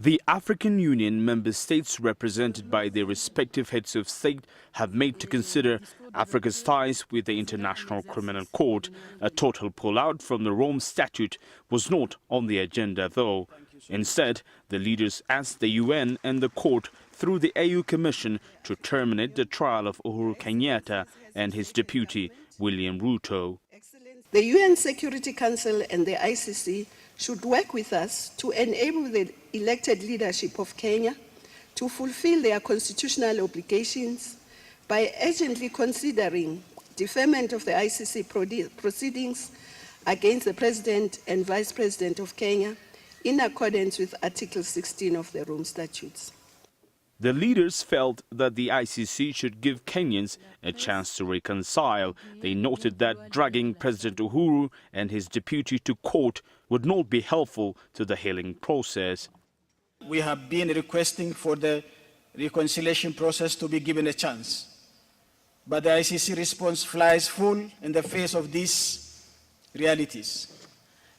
The African Union member states, represented by their respective heads of state, have made to consider Africa's ties with the International Criminal Court. A total pullout from the Rome Statute was not on the agenda, though. Instead, the leaders asked the UN and the court through the AU Commission to terminate the trial of Uhuru Kenyatta and his deputy William Ruto. The UN Security Council and the ICC should work with us to enable the elected leadership of Kenya to fulfill their constitutional obligations by urgently considering deferment of the ICC proceedings against the President and Vice President of Kenya in accordance with Article 16 of the Rome Statutes. The leaders felt that the ICC should give Kenyans a chance to reconcile. They noted that dragging President Uhuru and his deputy to court would not be helpful to the healing process. We have been requesting for the reconciliation process to be given a chance. But the ICC response flies full in the face of these realities.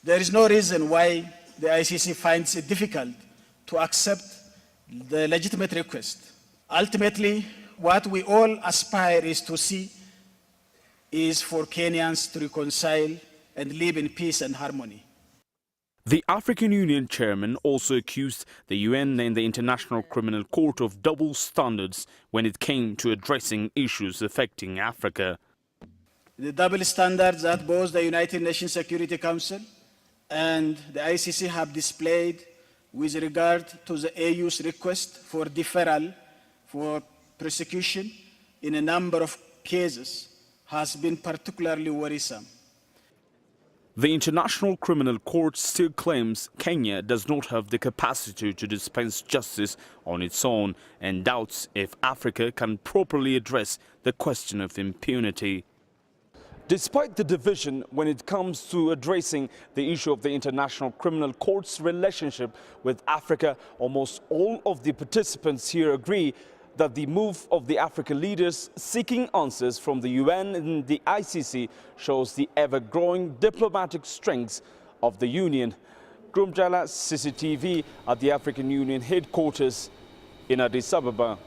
There is no reason why the ICC finds it difficult to accept the legitimate request. Ultimately, what we all aspire is to see is for Kenyans to reconcile and live in peace and harmony. The African Union chairman also accused the UN and the International Criminal Court of double standards when it came to addressing issues affecting Africa. The double standards that both the United Nations Security Council and the ICC have displayed with regard to the AU's request for deferral for prosecution in a number of cases has been particularly worrisome. The International Criminal Court still claims Kenya does not have the capacity to dispense justice on its own and doubts if Africa can properly address the question of impunity. Despite the division when it comes to addressing the issue of the International Criminal Court's relationship with Africa, almost all of the participants here agree that the move of the African leaders seeking answers from the UN and the ICC shows the ever-growing diplomatic strengths of the Union. Girum, Chala, CCTV at the African Union headquarters in Addis Ababa.